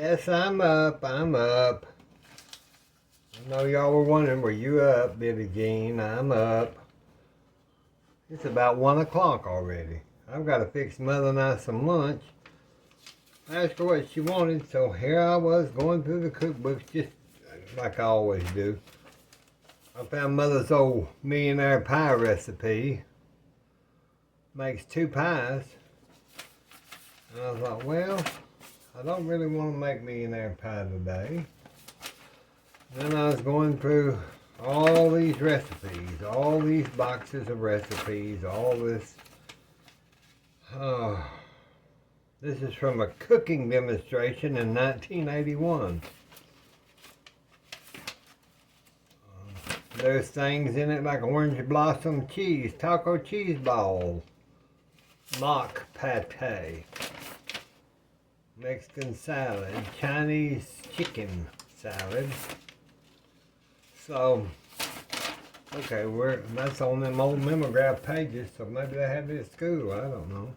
Yes, I'm up. I'm up. I know y'all were wondering, were you up, Billie Jean? I'm up. It's about 1 o'clock already. I've got to fix Mother and I some lunch. I asked her what she wanted, so here I was going through the cookbooks just like I always do. I found Mother's old millionaire pie recipe. Makes 2 pies. And I thought, well, I don't really want to make millionaire pie today. Then I was going through all these recipes, all these boxes of recipes, all this. This is from a cooking demonstration in 1981. There's things in it like orange blossom cheese, taco cheese balls, mock pate, Mexican salad, Chinese chicken salad. So, okay, that's on them old memograph pages, so maybe they had it at school, I don't know.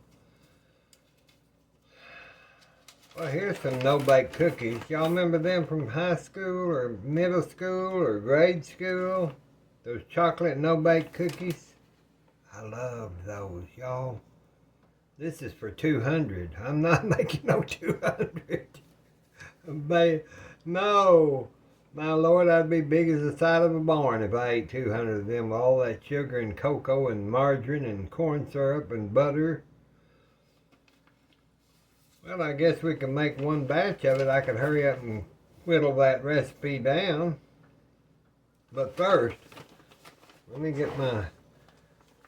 Well, here's some no-bake cookies. Y'all remember them from high school or middle school or grade school? Those chocolate no-bake cookies? I love those, y'all. This is for 200. I'm not making no 200. No. My Lord, I'd be big as the side of a barn if I ate 200 of them. All that sugar and cocoa and margarine and corn syrup and butter. Well, I guess we can make one batch of it. I could hurry up and whittle that recipe down. But first, let me get my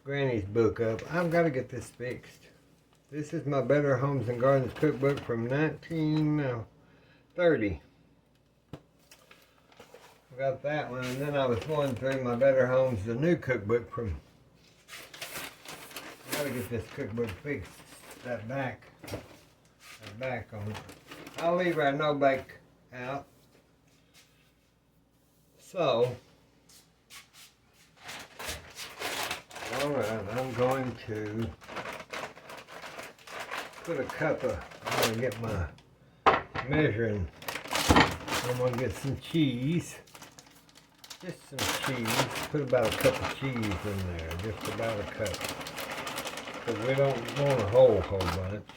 Granny's book up. I've got to get this fixed. This is my Better Homes and Gardens cookbook from 1930. I got that one, and then I was going through my Better Homes, the new cookbook from. I gotta get this cookbook fixed. That back on it. I'll leave our no bake out. So, all right, I'm going to put a cup of. I'm gonna get my measuring. I'm gonna get some cheese. Just some cheese. Put about a cup of cheese in there. Just about a cup. Because we don't want a whole bunch.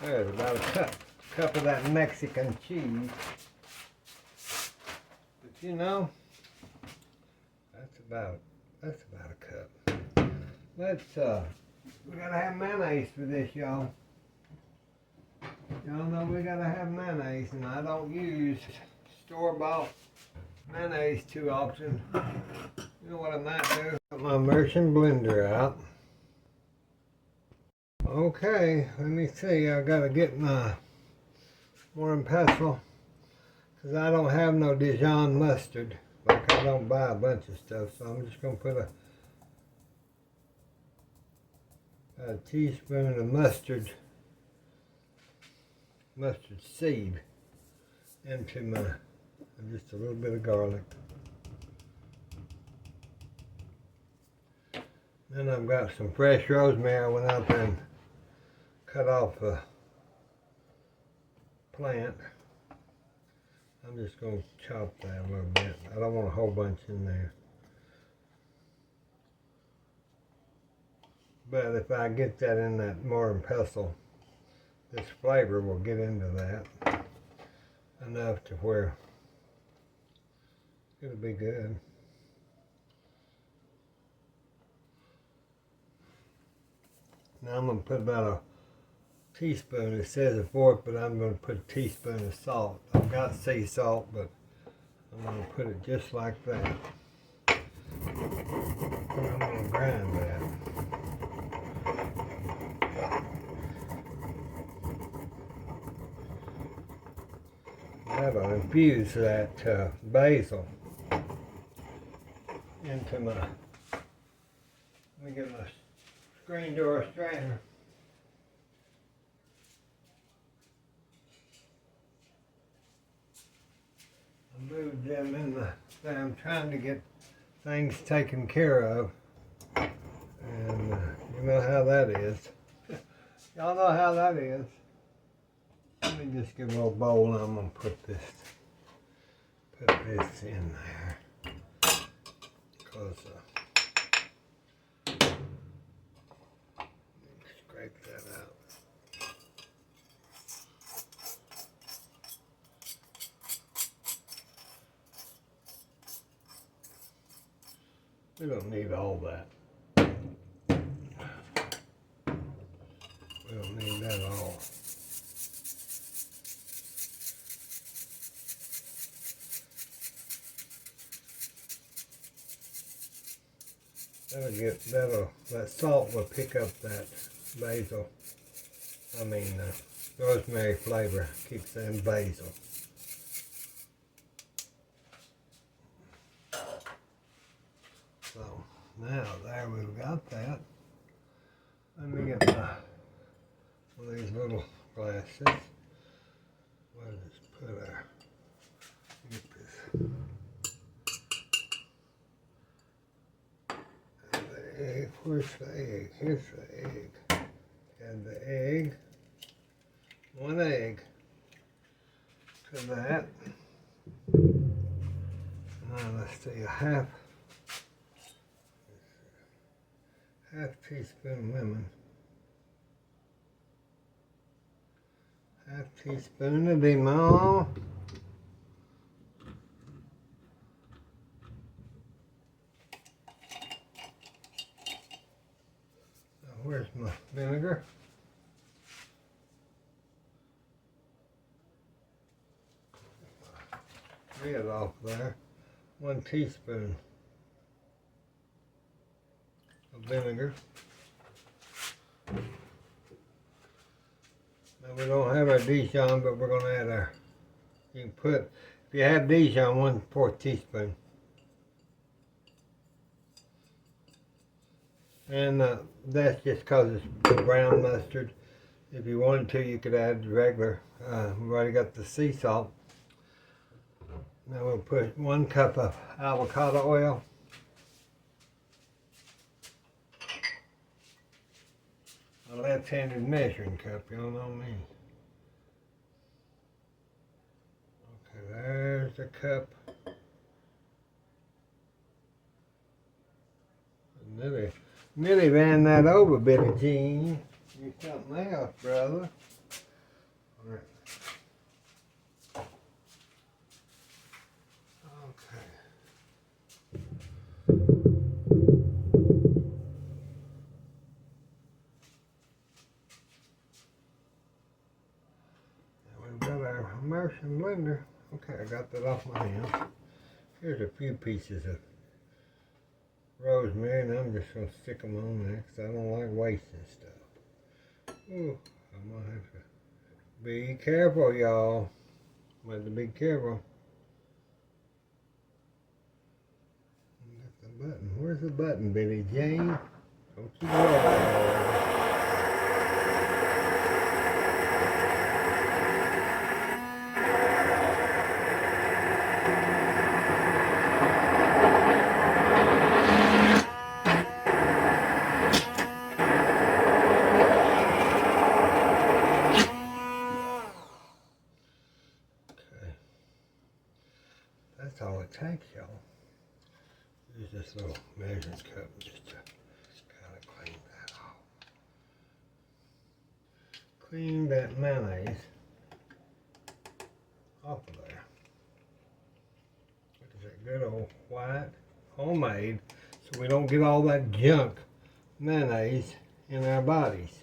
There's about a cup. A cup of that Mexican cheese. But you know, that's about a cup. We gotta have mayonnaise for this, y'all. Y'all know we gotta have mayonnaise, and I don't use store-bought mayonnaise too often. You know what I might do? Put my immersion blender out. Okay, let me see. I gotta get my more pestle because I don't have no Dijon mustard. Like I don't buy a bunch of stuff, so I'm just gonna put a teaspoon of mustard seed into my, just a little bit of garlic. Then I've got some fresh rosemary. I went out there and cut off a plant. I'm just going to chop that a little bit. I don't want a whole bunch in there. But if I get that in that mortar and pestle, this flavor will get into that enough to where it'll be good. Now I'm going to put about a teaspoon. It says a fourth, but I'm going to put a teaspoon of salt. I've got sea salt, but I'm going to put it just like that. I'm going to grind that. That'll infuse that basil into my. Let me get my screen door strainer. I moved them in the. I'm trying to get things taken care of, and you know how that is. Y'all know how that is. Let me just get a little bowl and I'm gonna put this in there. Because scrape that out. We don't need all that. We don't need that all. That salt will pick up that basil. Rosemary flavor keeps them basil. So now there we've got that. Let me get one of these little glasses. Where does this put our? Get this. Egg. Where's the egg? Here's the egg. Add the egg. One egg to that. Now let's see, a half teaspoon lemon. Half teaspoon of lemon. Where's my vinegar? Lid off there. 1 teaspoon of vinegar. Now we don't have our Dijon, but we're going to add our. You can put, if you have Dijon, 1/4 teaspoon. And that's just because it's brown mustard. If you wanted to, you could add regular. We've already got the sea salt. Now we'll put 1 cup of avocado oil. A left-handed measuring cup, y'all know me. Okay, there's the cup. Nearly ran that over, Billy Jean. Do something else, brother. All right. Okay. Now we've got our immersion blender. Okay, I got that off my hands. Here's a few pieces of rosemary, and I'm just going to stick them on there because I don't like wasting stuff. Ooh, I'm going to have to be careful, y'all. I'm going to be careful. Get the button. Where's the button, Billy Jane? Don't you go. That's all it takes, y'all. Use this little measuring cup just to kind of clean that off. Clean that mayonnaise off of there. Look at that good old white homemade, so we don't get all that junk mayonnaise in our bodies.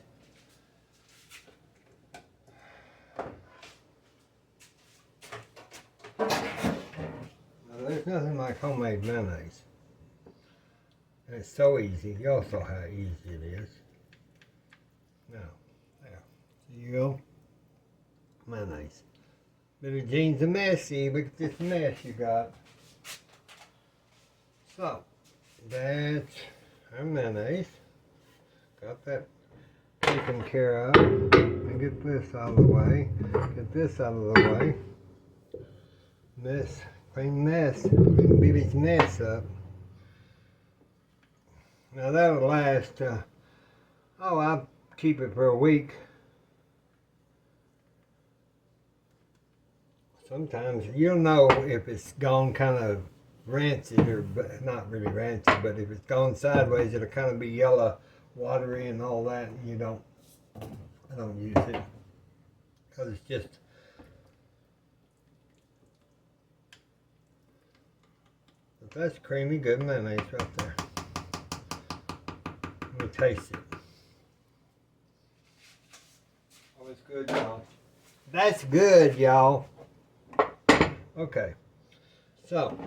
There's nothing like homemade mayonnaise. And it's so easy. Y'all saw how easy it is. Now, there you go. Mayonnaise. Billy Jean's a messy. Look at this mess you got. So, that's our mayonnaise. Got that taken care of. And get this out of the way. Get this out of the way. This. Clean mess. Clean Billy's mess up. Now that'll last, I'll keep it for a week. sometimes you'll know if it's gone kind of rancid, or not really rancid, but if it's gone sideways, it'll kind of be yellow, watery, and all that. And I don't use it because it's just. But that's creamy, good mayonnaise right there. Let me taste it. Oh, it's good, y'all. That's good, y'all. Okay, so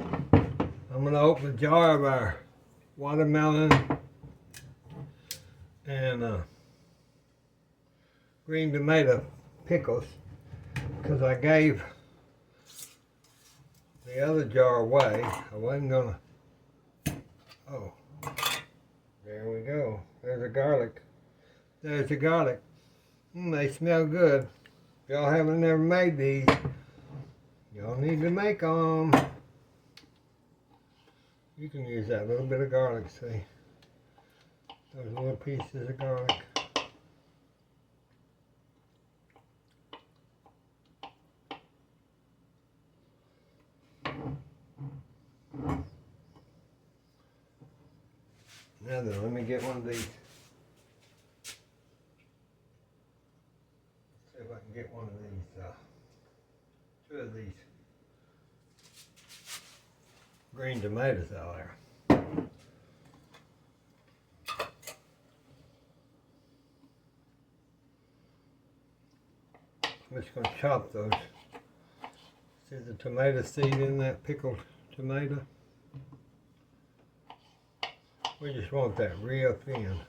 I'm going to open a jar of our watermelon and green tomato pickles, because I gave the other jar away. I wasn't going to. Oh, there we go. There's the garlic. There's the garlic. They smell good. If y'all haven't never made these, y'all need to make them. You can use that little bit of garlic, see? Those little pieces of garlic. Now then, let me get one of these. See if I can get one of these, two of these green tomatoes out there. I'm just going to chop those. See the tomato seed in that pickled tomato? We just want that real thin.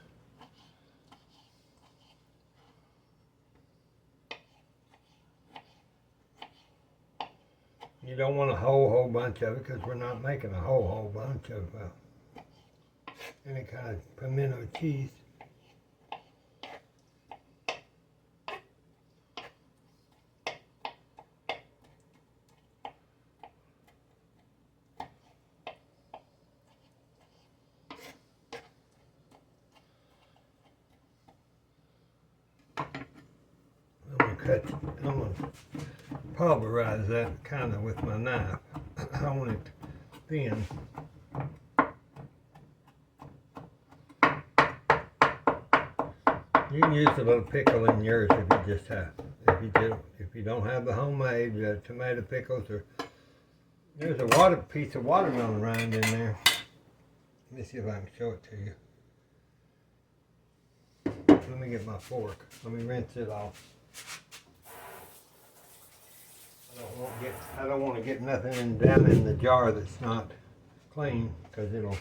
You don't want a whole bunch of it, because we're not making a whole bunch of any kind of pimento cheese. I'm going to pulverize that kind of with my knife. I want it thin. You can use a little pickle in yours if you just have. If you don't have the homemade tomato pickles, or there's a piece of watermelon rind in there. Let me see if I can show it to you. Let me get my fork. Let me rinse it off. I don't want to get nothing down in the jar that's not clean, because it'll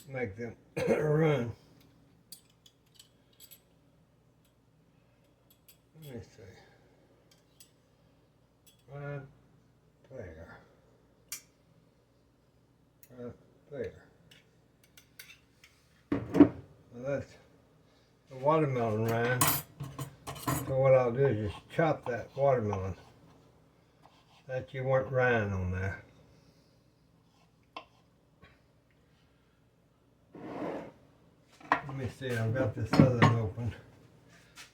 make them run. Let me see. Right there. Right there. Now that's the watermelon rind. So what I'll do is just chop that watermelon that you weren't rind on there. Let me see, I've got this other one open.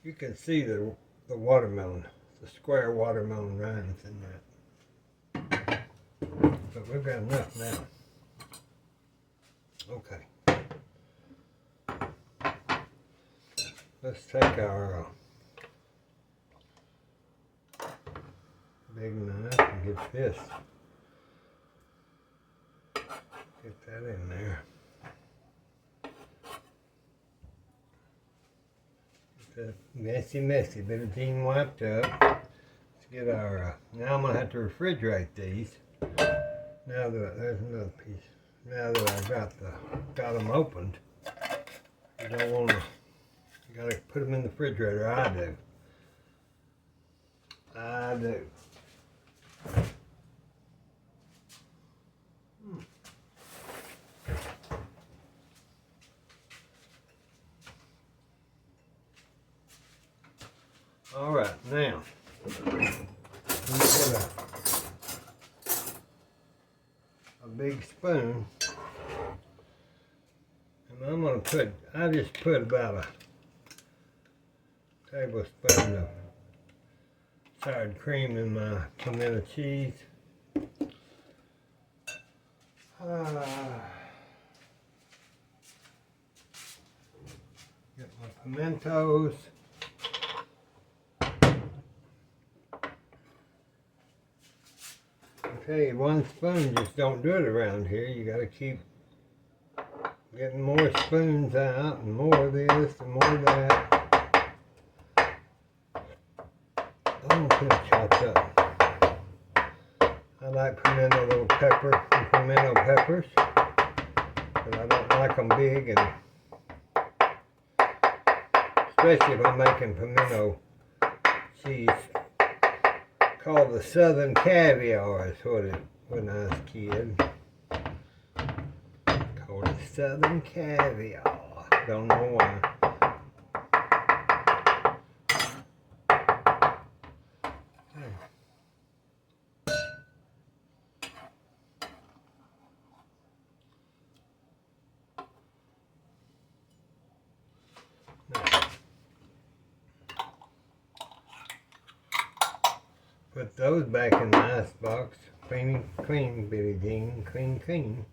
You can see the watermelon, the square watermelon rinds in that. But we've got enough now. Okay. Let's take our big knife and get this. Get that in there. Get that messy Betadine wiped up. Let's get our, now I'm going to have to refrigerate these. Now that, there's another piece. Now that I've got them opened, you don't want to, you got to put them in the refrigerator. I do. All right, now let me get a big spoon, and I'm going to put, I just put about a tablespoon of sour cream in my pimento cheese. Get my pimentos. I tell you, one spoon just don't do it around here. You gotta keep getting more spoons out and more of this and more of that. I'm gonna chop up. I like pimento little pepper and pimento peppers, but I don't like them big, and especially if I'm making pimento cheese. Called the Southern Caviar is what it when I was a kid. Called it Southern Caviar. Don't know why. Put those back in the ice box. Clean, Billie Jean. Clean.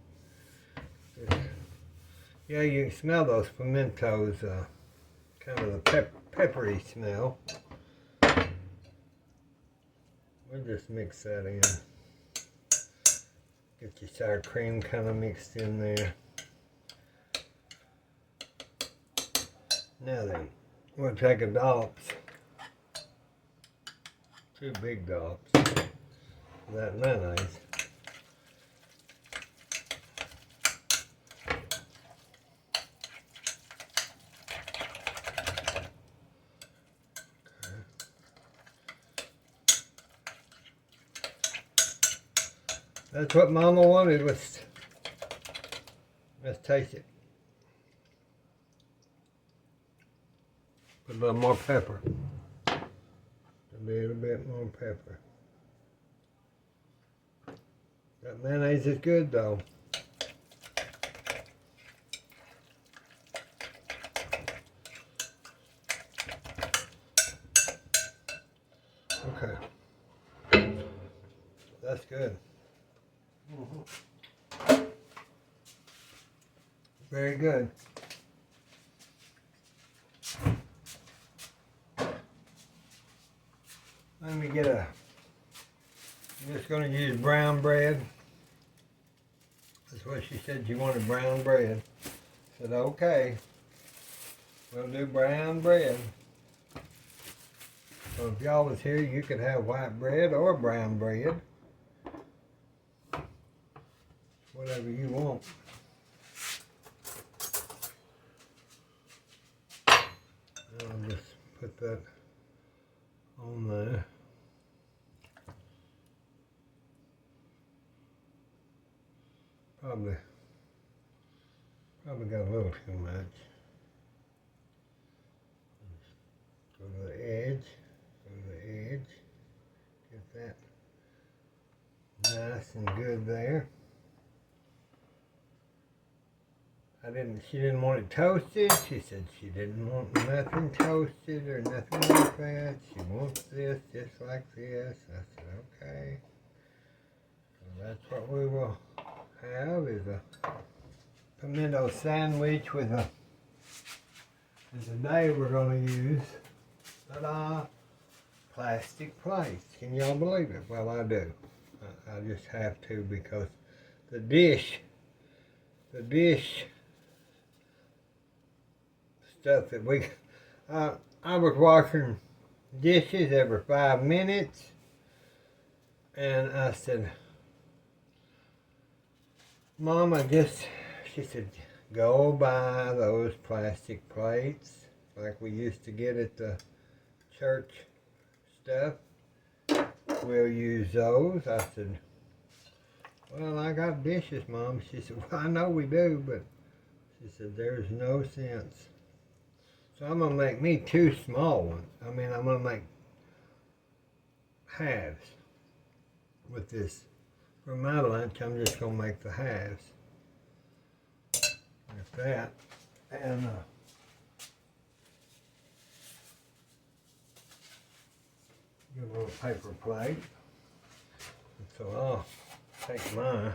Yeah, you can smell those pimentos, kind of the peppery smell. We'll just mix that in. Get your sour cream kind of mixed in there. Now then, we'll take a dollops. 2 big dollops of that mayonnaise. That's what Mama wanted. Let's taste it. Put a little more pepper. A little bit more pepper. That mayonnaise is good though. Okay. That's good. Very good. Let me get I'm just going to use brown bread. That's what she said, she wanted brown bread. I said, okay, we'll do brown bread. So if y'all was here, you could have white bread or brown bread. Whatever you want. I'll just put that on there. Probably got a little too much. Go to the edge. Get that nice and good there. She didn't want it toasted. She said she didn't want nothing toasted or nothing like that. She wants this just like this. I said, okay. So that's what we will have is a pimento sandwich with a, and today we're going to use, ta-da, plastic plates. Can y'all believe it? Well, I do. I just have to because the dish stuff that I was washing dishes every 5 minutes, and I said, Mama, she said, go buy those plastic plates like we used to get at the church stuff. We'll use those. I said, well, I got dishes, Mom. She said, well, I know we do, but she said, there's no sense. So I'm going to make me 2 small ones. I'm going to make halves with this. For my lunch, I'm just going to make the halves. Like that. And give a little paper plate. So I'll take mine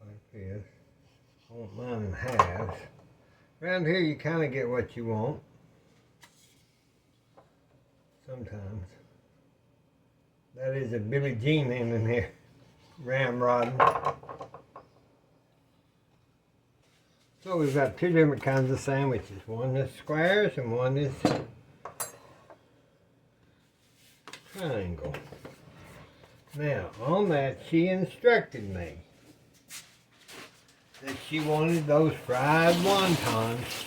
like this. I want mine in halves. Around here you kind of get what you want. Sometimes. That is a Billie Jean in here. Ramrodding. So we've got two different kinds of sandwiches. One is squares and one is triangle. Now, on that, she instructed me that she wanted those fried wontons.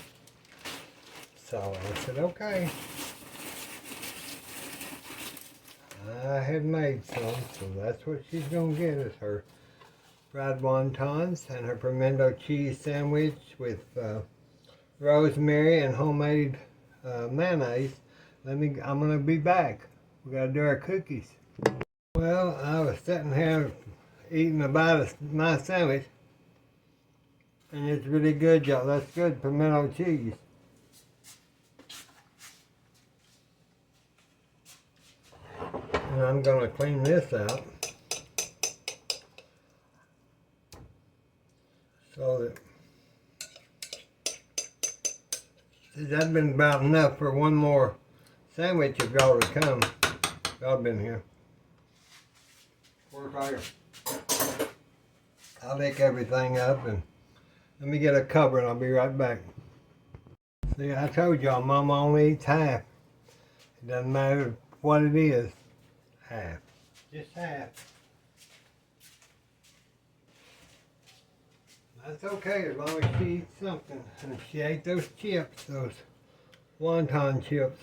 So I said, okay. I had made some, so that's what she's going to get is her fried wontons and her pimento cheese sandwich with rosemary and homemade mayonnaise. I'm going to be back. We got to do our cookies. Well, I was sitting here eating about my sandwich, and it's really good, y'all. That's good pimento cheese. And I'm going to clean this out so that's been about enough for one more sandwich if y'all to come. Y'all been here. I'll lick everything up and let me get a cover and I'll be right back. See, I told y'all Mama only eats half. It doesn't matter what it is. Half. Just half. That's okay as long as she eats something. And she ate those chips, those wonton chips.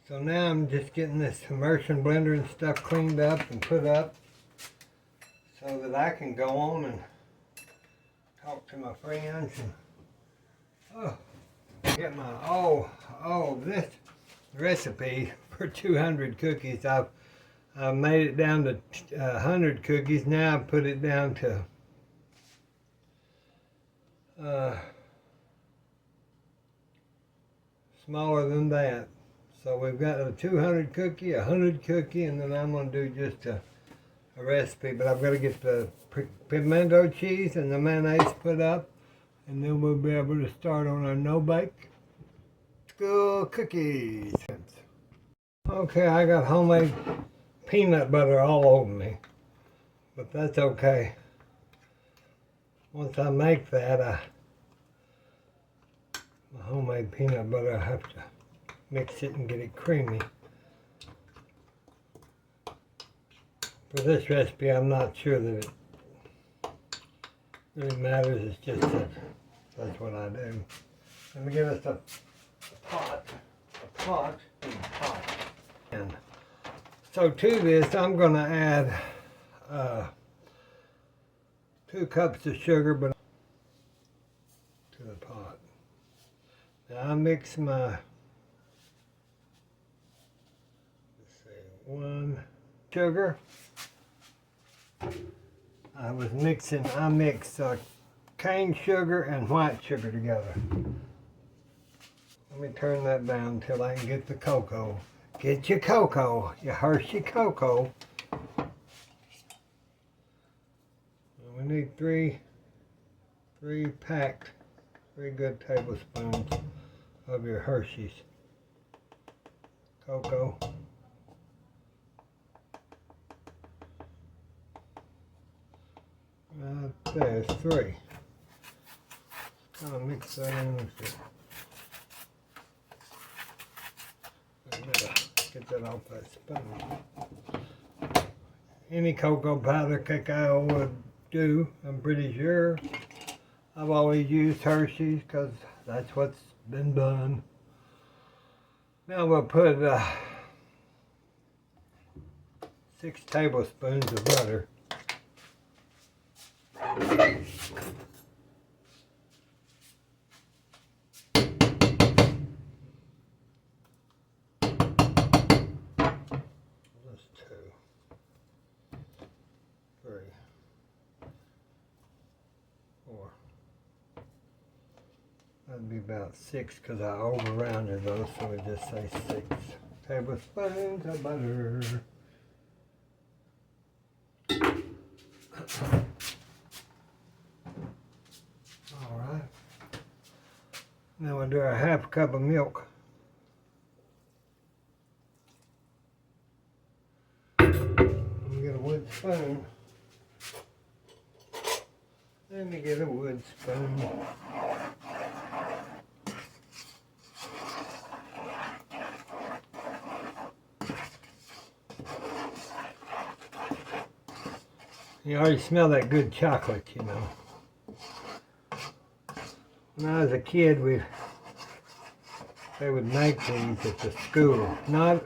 So now I'm just getting this immersion blender and stuff cleaned up and put up so that I can go on and talk to my friends and get my this recipe for 200 cookies. I've made it down to 100 cookies. Now I've put it down to smaller than that. So we've got a 200 cookie, a 100 cookie, and then I'm going to do just a recipe. But I've got to get the pimento cheese and the mayonnaise put up, and then we'll be able to start on our no-bake school cookies. Okay, I got homemade peanut butter all over me, but that's okay. Once I make that, my homemade peanut butter, I have to mix it and get it creamy. For this recipe, I'm not sure that it really matters. It's just that that's what I do. Let me get us a pot. And so to this, I'm going to add 2 cups of sugar, but to the pot. Now I mix my 1 sugar. I mix cane sugar and white sugar together. Let me turn that down until I can get the cocoa. Get your cocoa, your Hershey cocoa. We need 3 good tablespoons of your Hershey's cocoa. There's 3. Kind of mix that in with it. Get that off that spoon. Any cocoa powder cacao would do, I'm pretty sure. I've always used Hershey's because that's what's been done. Now we'll put 6 tablespoons of butter. That'd be about 6 because I over-rounded those, so we just say 6 tablespoons of butter. Alright. Now we'll do a half cup of milk. Get a wood spoon. Let me get a wood spoon. You already smell that good chocolate, you know. When I was a kid, they would make these at the school. Not,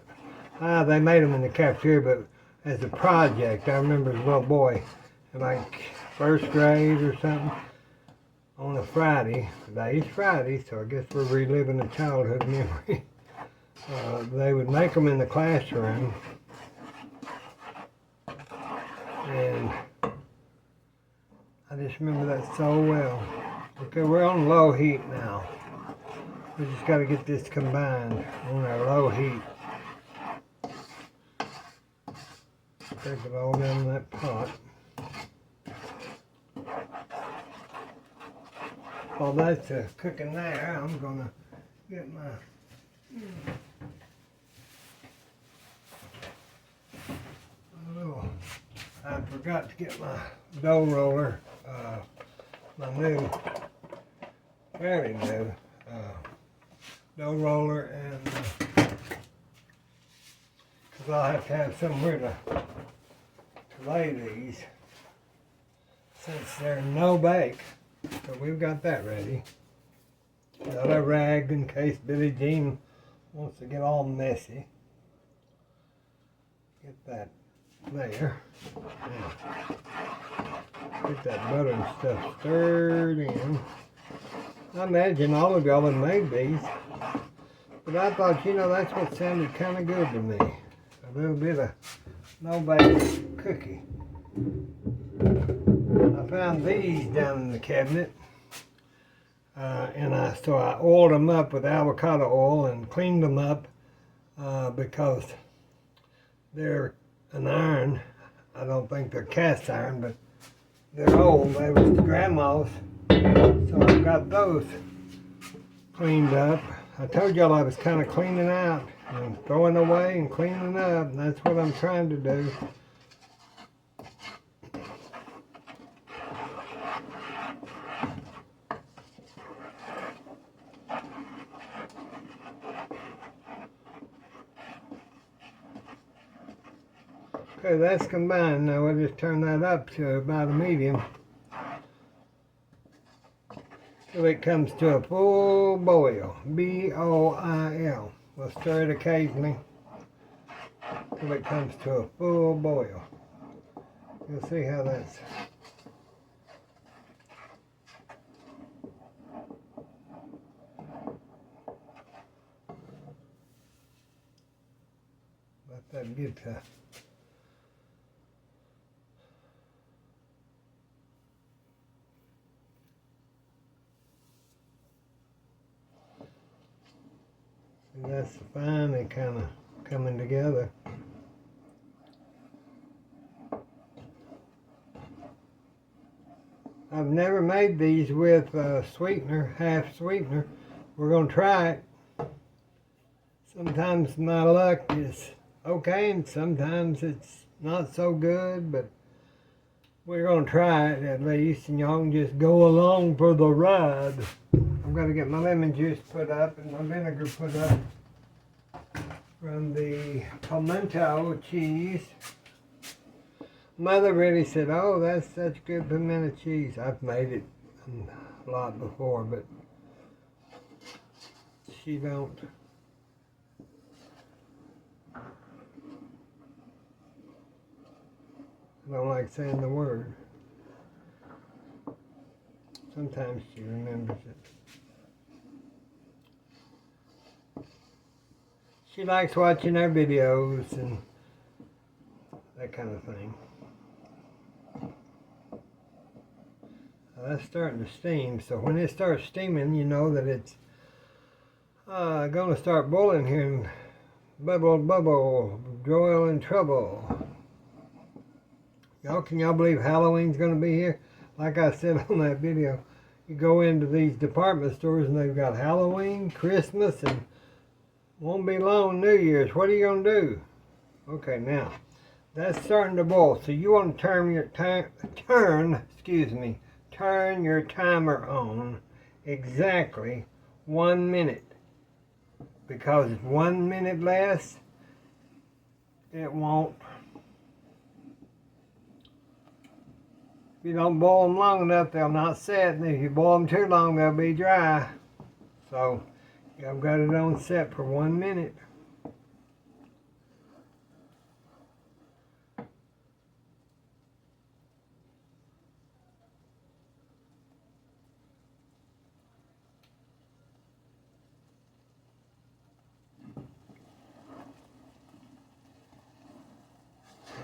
they made them in the cafeteria, but as a project. I remember as a little boy, in like first grade or something, on a Friday. Today's Friday, so I guess we're reliving a childhood memory. They would make them in the classroom, and I just remember that so well. Okay, we're on low heat now. We just got to get this combined on our low heat. Take it all down in that pot. While that's cooking there, I'm gonna get my I forgot to get my dough roller, my new, very new dough roller, and because I'll have to have somewhere to lay these since they're no bake. So we've got that ready. Got a rag in case Billie Jean wants to get all messy. Get that there. Now, get that butter and stuff stirred in. I imagine all of y'all have made these, but I thought, you know, that's what sounded kind of good to me. A little bit of no-bake cookie. I found these down in the cabinet, and so I oiled them up with avocado oil and cleaned them up because they're an iron. I don't think they're cast iron, but they're old. They was grandma's, so I've got those cleaned up. I told y'all I was kind of cleaning out and throwing away and cleaning up, and that's what I'm trying to do. Okay, that's combined. Now we'll just turn that up to about a medium till it comes to a full boil. B-O-I-L. We'll stir it occasionally till it comes to a full boil. You'll see how that's. Let that get to. And that's finally kind of coming together. I've never made these with sweetener, half sweetener. We're going to try it. Sometimes my luck is okay and sometimes it's not so good, but we're going to try it at least, and y'all can just go along for the ride. I'm going to get my lemon juice put up and my vinegar put up from the pimento cheese. Mother really said, oh, that's such good pimento cheese. I've made it a lot before, but she don't. I don't like saying the word. Sometimes she remembers it. She likes watching our videos and that kind of thing. I that's starting to steam. So when it starts steaming, you know that it's going to start boiling here. And bubble, bubble, Joel in trouble. Y'all, can y'all believe Halloween's going to be here? Like I said on that video, you go into these department stores and they've got Halloween, Christmas, and won't be long New Year's. What are you going to do? Okay, now that's starting to boil. So you want to turn your timer on exactly 1 minute, because 1 minute less, it won't. If you don't boil them long enough, they'll not set, and if you boil them too long, they'll be dry. So I've got it on set for 1 minute.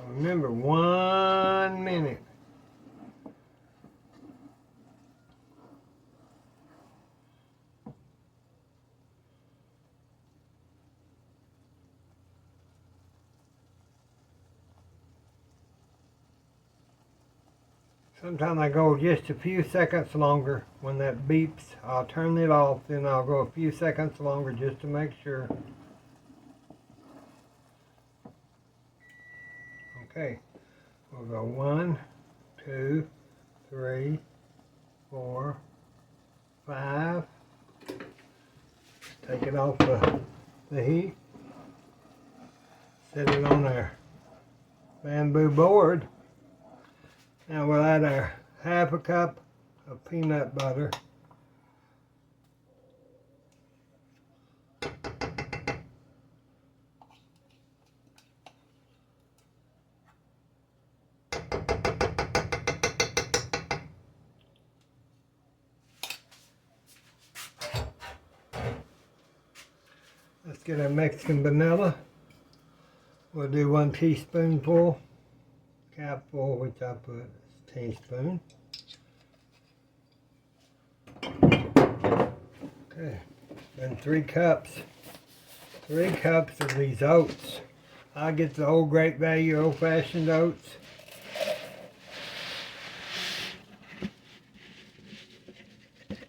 Remember, 1 minute. Sometimes I go just a few seconds longer. When that beeps, I'll turn it off, then I'll go a few seconds longer just to make sure. Okay, we'll go 1, 2, 3, 4, 5. Take it off the heat. Set it on our bamboo board. Now we'll add our half a cup of peanut butter. Let's get our Mexican vanilla. We'll do 1 teaspoonful, capful, which I put a teaspoon. Okay, and 3 cups of these oats. I get the old Great Value old-fashioned oats.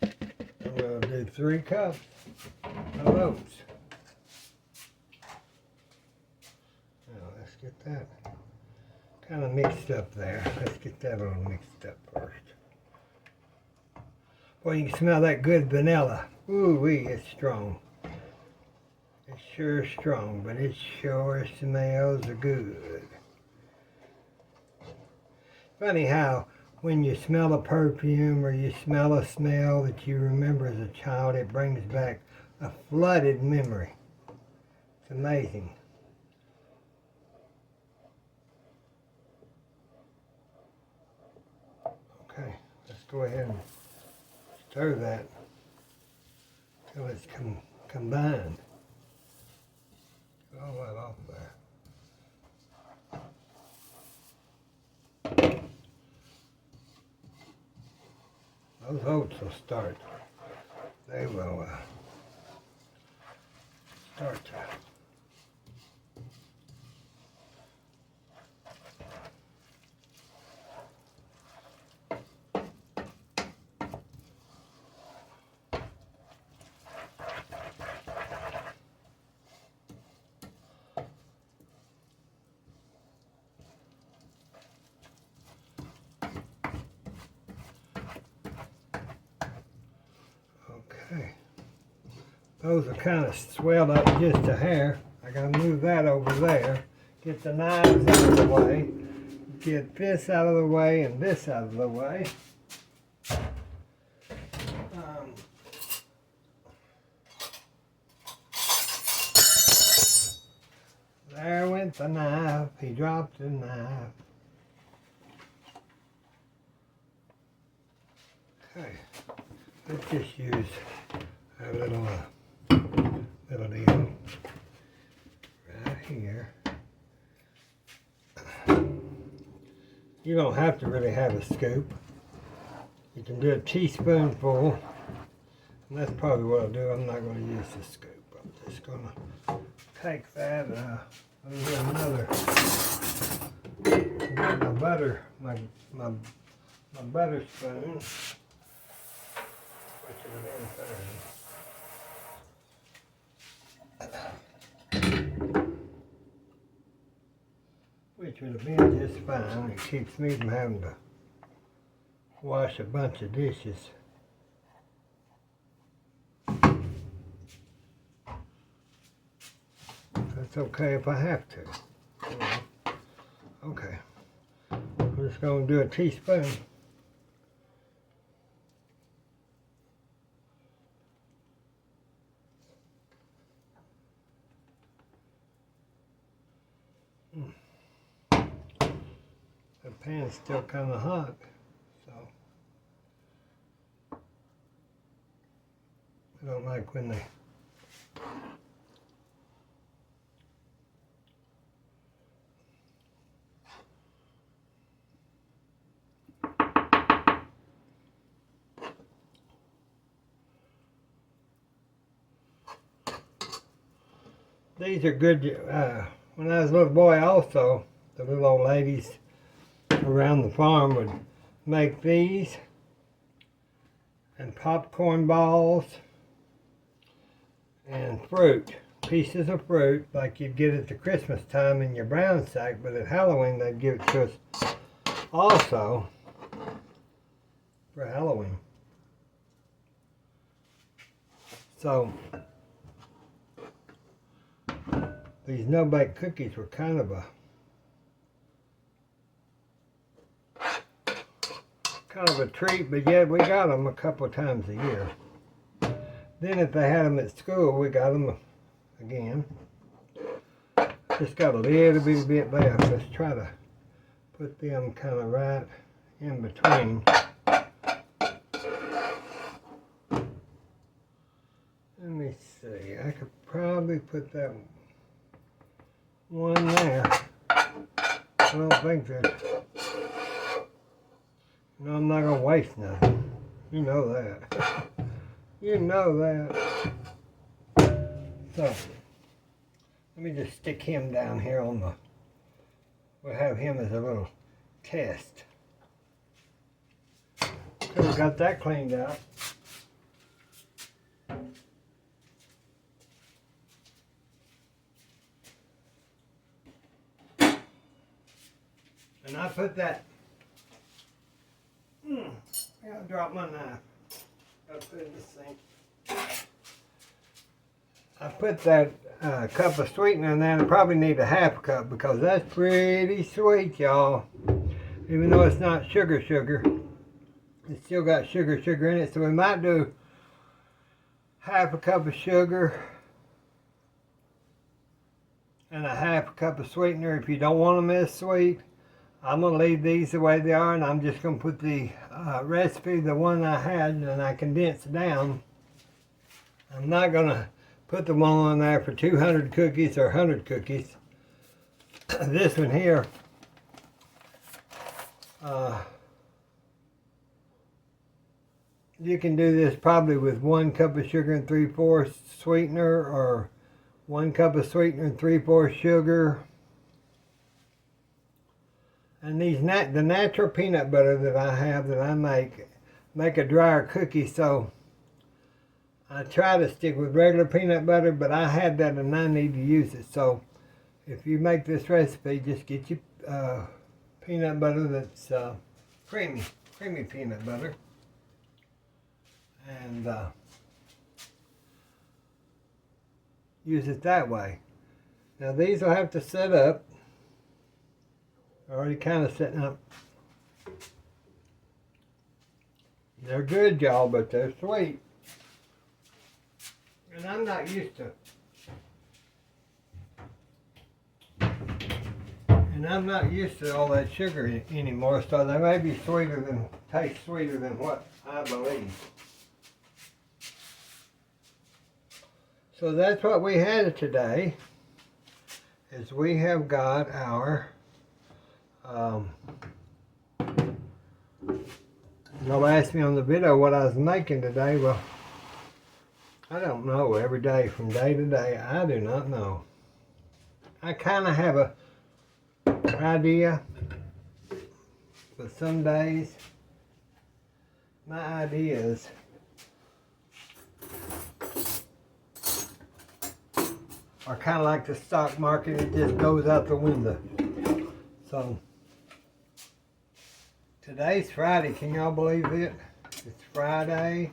And we'll do 3 cups of oats. Get that kind of mixed up there. Let's get that a little mixed up first. Boy, you can smell that good vanilla. Ooh-wee, it's strong. It's sure strong, but it sure smells good. Funny how when you smell a perfume or you smell a smell that you remember as a child, it brings back a flooded memory. It's amazing. Okay, let's go ahead and stir that until it's combined. Get all that off there. Those oats will start. They will start to. Okay, those are kind of swelled up just a hair. I gotta move that over there. Get the knives out of the way. Get this out of the way and this out of the way. There went the knife. He dropped the knife. Okay. Let's just use a little deal right here. You don't have to really have a scoop. You You can do a teaspoonful. And that's probably what I'll do. I'm not going to use the scoop. I'm just going to take that another my butter, my butter spoon. Which would have been just fine. It keeps me from having to wash a bunch of dishes. That's okay if I have to. Okay. I'm just going to do a teaspoon. The pan's still kind of hot, so I don't like when they these are good. When I was a little boy also, the little old ladies around the farm would make these and popcorn balls and fruit, pieces of fruit like you'd get at the Christmas time in your brown sack, but at Halloween they'd give it to us also for Halloween. So these no-bake cookies were kind of a treat, but yet we got them a couple of times a year. Then if they had them at school, we got them again. Just got a little bit left. Let's try to put them kind of right in between. Let me see. I could probably put that one there. I don't think that. No, I'm not going to waste nothing. You know that. You know that. So, let me just stick him down here on the... We'll have him as a little test. So we got that cleaned out. And I put that... I dropped my knife. Gotta put it in the sink. I put that cup of sweetener in there, and I probably need a half cup because that's pretty sweet, y'all. Even though it's not sugar, it's still got sugar in it. So we might do half a cup of sugar and a half a cup of sweetener if you don't want them as sweet. I'm going to leave these the way they are, and I'm just going to put the recipe, the one I had, and I condensed down. I'm not going to put the one on there for 200 cookies or 100 cookies. This one here, you can do this probably with 1 cup of sugar and 3/4 sweetener, or 1 cup of sweetener and 3/4 sugar. And these the natural peanut butter that I have, that I make a drier cookie, so I try to stick with regular peanut butter, but I had that and I need to use it. So if you make this recipe, just get your peanut butter that's creamy peanut butter, and use it that way. Now these will have to set up. Already kind of setting up. They're good, y'all, but they're sweet. And I'm not used to. And I'm not used to all that sugar anymore, so they may be taste sweeter than what I believe. So that's what we had today, is we have got our Y'all asked me on the video what I was making today. Well, I don't know. Every day, from day to day, I do not know. I kind of have a idea, but some days my ideas are kind of like the stock market. It just goes out the window. So today's Friday. Can y'all believe it? It's Friday,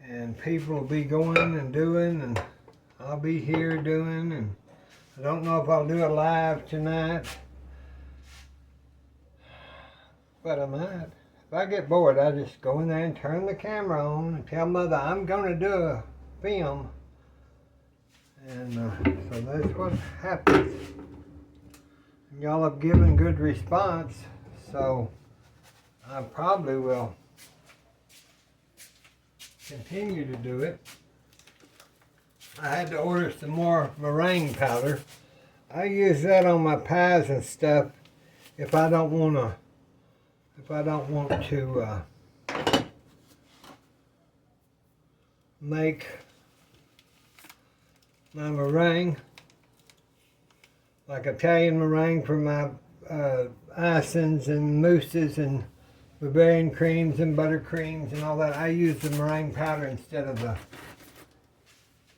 and people will be going and doing, and I'll be here doing, and I don't know if I'll do a live tonight, but I might. If I get bored, I just go in there and turn the camera on and tell Mother I'm going to do a film. And so that's what happens. And y'all have given good response, so I probably will continue to do it. I had to order some more meringue powder. I use that on my pies and stuff if I don't want to make my meringue, like Italian meringue for my icings and mousses and Bavarian creams and buttercreams and all that. I use the meringue powder instead of the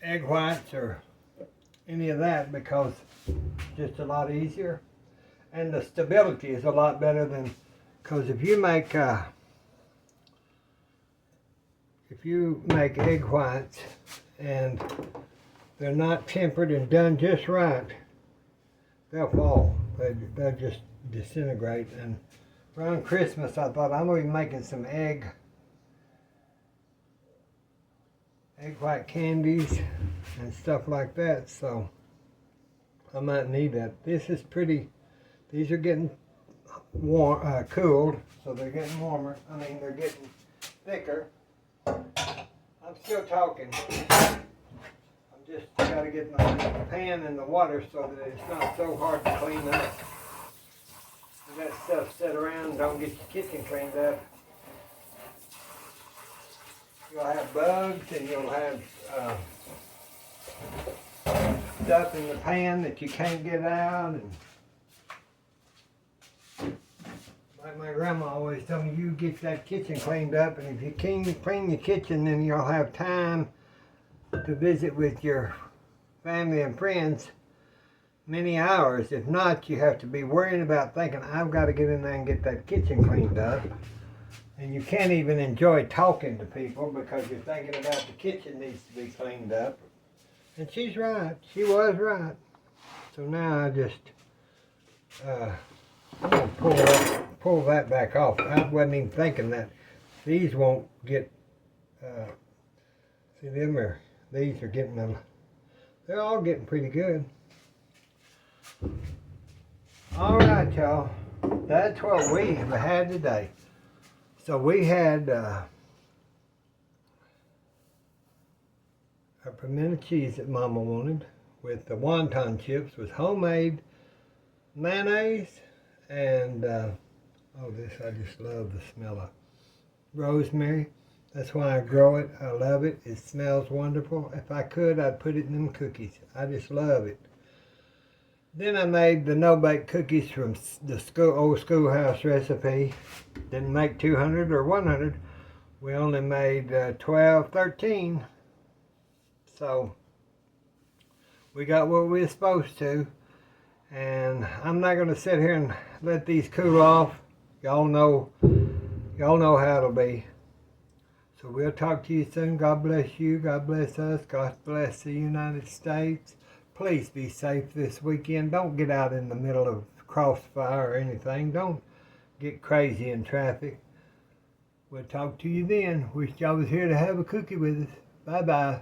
egg whites or any of that because it's just a lot easier. And the stability is a lot better than, because if you make egg whites and they're not tempered and done just right, they'll fall. They'll just disintegrate. And around Christmas, I thought I'm going to be making some egg white candies and stuff like that. So I might need that. This is pretty. These are getting warm, cooled, so they're getting warmer. I mean, they're getting thicker. I'm still talking. Just got to get my pan in the water so that it's not so hard to clean up. And that stuff sit around and don't get your kitchen cleaned up. You'll have bugs and you'll have stuff in the pan that you can't get out. And like my grandma always told me, you get that kitchen cleaned up, and if you clean your kitchen, then you'll have time to visit with your family and friends many hours. If not, you have to be worrying about thinking, I've got to get in there and get that kitchen cleaned up. And you can't even enjoy talking to people because you're thinking about the kitchen needs to be cleaned up. And she's right. She was right. So now I just, I'm going to pull that back off. I wasn't even thinking that these won't get, see them are, these are getting them, they're all getting pretty good. All right, y'all. That's what we have had today. So we had our pimento cheese that Mama wanted with the wonton chips with homemade mayonnaise and this, I just love the smell of rosemary. That's why I grow it. I love it. It smells wonderful. If I could, I'd put it in them cookies. I just love it. Then I made the no-bake cookies from the old schoolhouse recipe. Didn't make 200 or 100. We only made 12, 13. So we got what we were supposed to. And I'm not going to sit here and let these cool off. Y'all know how it'll be. So we'll talk to you soon. God bless you. God bless us. God bless the United States. Please be safe this weekend. Don't get out in the middle of crossfire or anything. Don't get crazy in traffic. We'll talk to you then. Wish y'all was here to have a cookie with us. Bye-bye.